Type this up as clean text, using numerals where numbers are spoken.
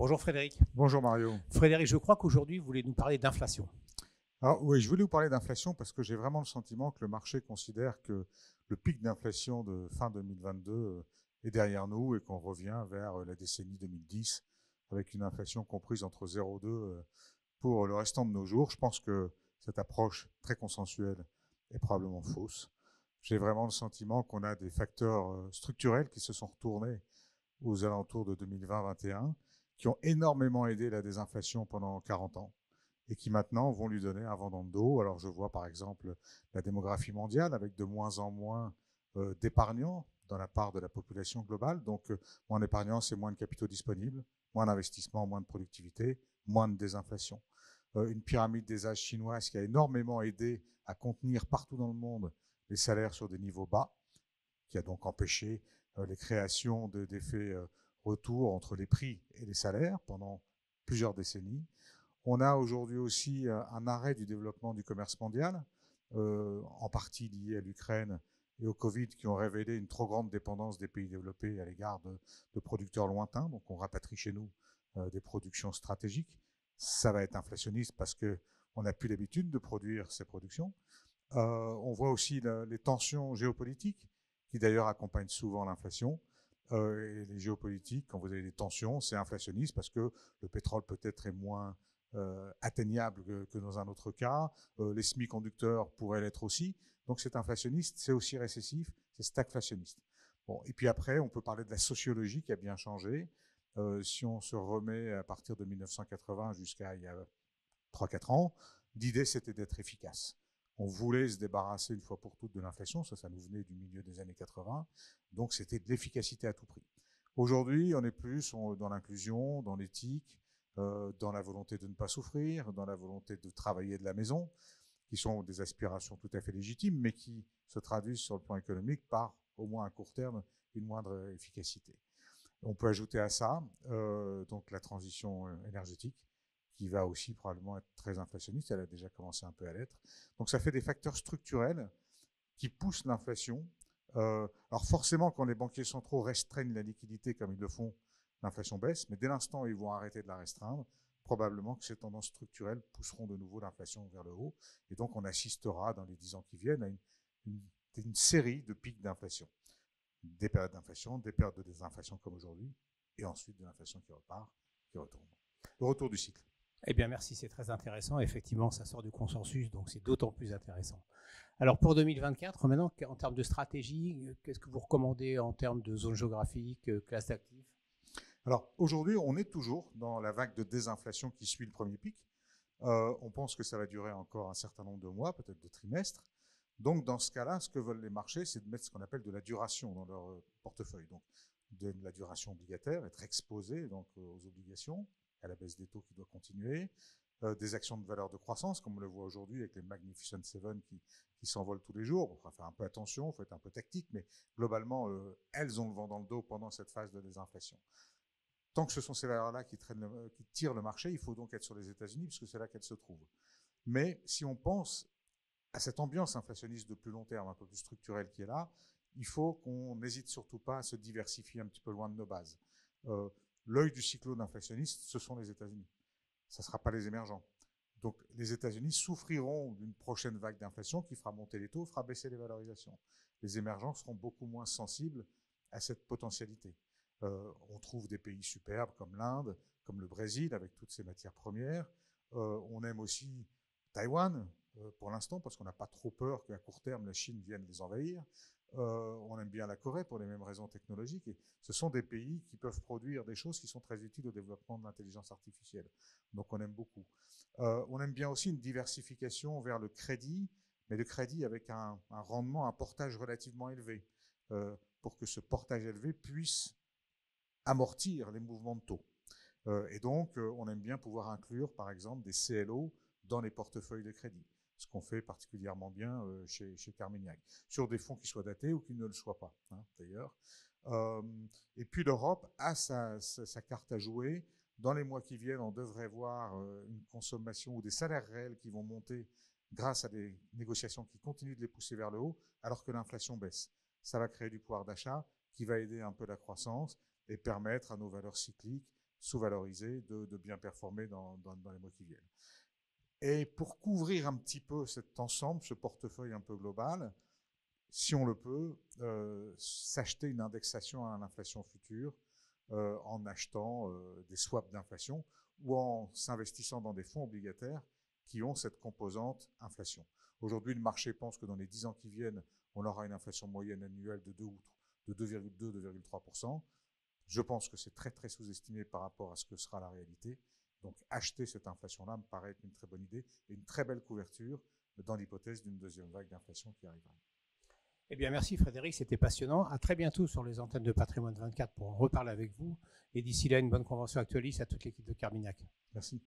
Bonjour Frédéric. Bonjour Mario. Frédéric, je crois qu'aujourd'hui, vous voulez nous parler d'inflation. Alors oui, je voulais vous parler d'inflation parce que j'ai vraiment le sentiment que le marché considère que le pic d'inflation de fin 2022 est derrière nous et qu'on revient vers la décennie 2010 avec une inflation comprise entre 0,2 pour le restant de nos jours. Je pense que cette approche très consensuelle est probablement fausse. J'ai vraiment le sentiment qu'on a des facteurs structurels qui se sont retournés aux alentours de 2020-21 qui ont énormément aidé la désinflation pendant 40 ans et qui maintenant vont lui donner un vent dans le dos. Alors je vois par exemple la démographie mondiale avec de moins en moins d'épargnants dans la part de la population globale. Donc moins d'épargnants, c'est moins de capitaux disponibles, moins d'investissements, moins de productivité, moins de désinflation. Une pyramide des âges chinoise qui a énormément aidé à contenir partout dans le monde les salaires sur des niveaux bas, qui a donc empêché les créations d'effets retour entre les prix et les salaires pendant plusieurs décennies. On a aujourd'hui aussi un arrêt du développement du commerce mondial, en partie lié à l'Ukraine et au Covid, qui ont révélé une trop grande dépendance des pays développés à l'égard de producteurs lointains. Donc on rapatrie chez nous des productions stratégiques. Ça va être inflationniste parce que on n'a plus l'habitude de produire ces productions. On voit aussi les tensions géopolitiques qui d'ailleurs accompagnent souvent l'inflation. Et les géopolitiques, quand vous avez des tensions, c'est inflationniste parce que le pétrole peut-être est moins atteignable que dans un autre cas. Les semi-conducteurs pourraient l'être aussi. Donc c'est inflationniste, c'est aussi récessif, c'est stagflationniste. Bon, et puis après, on peut parler de la sociologie qui a bien changé. Si on se remet à partir de 1980 jusqu'à il y a 3-4 ans, l'idée c'était d'être efficace. On voulait se débarrasser une fois pour toutes de l'inflation, ça nous venait du milieu des années 80, donc c'était de l'efficacité à tout prix. Aujourd'hui, on est plus dans l'inclusion, dans l'éthique, dans la volonté de ne pas souffrir, dans la volonté de travailler de la maison, qui sont des aspirations tout à fait légitimes, mais qui se traduisent sur le plan économique par, au moins à court terme, une moindre efficacité. On peut ajouter à ça donc la transition énergétique, qui va aussi probablement être très inflationniste. Elle a déjà commencé un peu à l'être. Donc ça fait des facteurs structurels qui poussent l'inflation. Alors forcément, quand les banquiers centraux restreignent la liquidité comme ils le font, l'inflation baisse. Mais dès l'instant où ils vont arrêter de la restreindre, probablement que ces tendances structurelles pousseront de nouveau l'inflation vers le haut. Et donc on assistera dans les 10 ans qui viennent à une série de pics d'inflation. Des périodes d'inflation, des périodes de désinflation comme aujourd'hui, et ensuite de l'inflation qui repart, qui retourne. Le retour du cycle. Eh bien, merci, c'est très intéressant. Effectivement, ça sort du consensus, donc c'est d'autant plus intéressant. Alors, pour 2024, maintenant, en termes de stratégie, qu'est-ce que vous recommandez en termes de zone géographique, classe d'actifs? Alors, aujourd'hui, on est toujours dans la vague de désinflation qui suit le premier pic. On pense que ça va durer encore un certain nombre de mois, peut-être de trimestres. Donc, dans ce cas-là, ce que veulent les marchés, c'est de mettre ce qu'on appelle de la duration dans leur portefeuille. Donc, de la duration obligataire, être exposé donc aux obligations, à la baisse des taux qui doit continuer, des actions de valeur de croissance, comme on le voit aujourd'hui avec les Magnificent Seven qui s'envolent tous les jours. Il faut faire un peu attention, il faut être un peu tactique, mais globalement, elles ont le vent dans le dos pendant cette phase de désinflation. Tant que ce sont ces valeurs-là qui tirent le marché, il faut donc être sur les États-Unis, puisque c'est là qu'elles se trouvent. Mais si on pense à cette ambiance inflationniste de plus long terme, un peu plus structurelle qui est là, il faut qu'on n'hésite surtout pas à se diversifier un petit peu loin de nos bases. L'œil du cyclone inflationniste, ce sont les États-Unis. Ça ne sera pas les émergents. Donc les États-Unis souffriront d'une prochaine vague d'inflation qui fera monter les taux, fera baisser les valorisations. Les émergents seront beaucoup moins sensibles à cette potentialité. On trouve des pays superbes comme l'Inde, comme le Brésil avec toutes ses matières premières. On aime aussi Taïwan pour l'instant parce qu'on n'a pas trop peur qu'à court terme la Chine vienne les envahir. On aime bien la Corée pour les mêmes raisons technologiques. Et ce sont des pays qui peuvent produire des choses qui sont très utiles au développement de l'intelligence artificielle. Donc on aime beaucoup. On aime bien aussi une diversification vers le crédit, mais le crédit avec un rendement, un portage relativement élevé, pour que ce portage élevé puisse amortir les mouvements de taux. Et donc, on aime bien pouvoir inclure, par exemple, des CLO dans les portefeuilles de crédit, ce qu'on fait particulièrement bien chez Carmignac, sur des fonds qui soient datés ou qui ne le soient pas, hein, d'ailleurs. Et puis l'Europe a sa carte à jouer. Dans les mois qui viennent, on devrait voir une consommation ou des salaires réels qui vont monter grâce à des négociations qui continuent de les pousser vers le haut, alors que l'inflation baisse. Ça va créer du pouvoir d'achat qui va aider un peu la croissance et permettre à nos valeurs cycliques sous-valorisé de bien performer dans les mois qui viennent. Et pour couvrir un petit peu cet ensemble, ce portefeuille un peu global, si on le peut, s'acheter une indexation à l'inflation future en achetant des swaps d'inflation ou en s'investissant dans des fonds obligataires qui ont cette composante inflation. Aujourd'hui, le marché pense que dans les 10 ans qui viennent, on aura une inflation moyenne annuelle de 2,2-2,3%. Je pense que c'est très très sous-estimé par rapport à ce que sera la réalité. Donc acheter cette inflation-là me paraît être une très bonne idée et une très belle couverture dans l'hypothèse d'une deuxième vague d'inflation qui arrivera. Eh bien, merci Frédéric, c'était passionnant. À très bientôt sur les antennes de Patrimoine 24 pour en reparler avec vous. Et d'ici là, une bonne convention actualiste à toute l'équipe de Carmignac. Merci.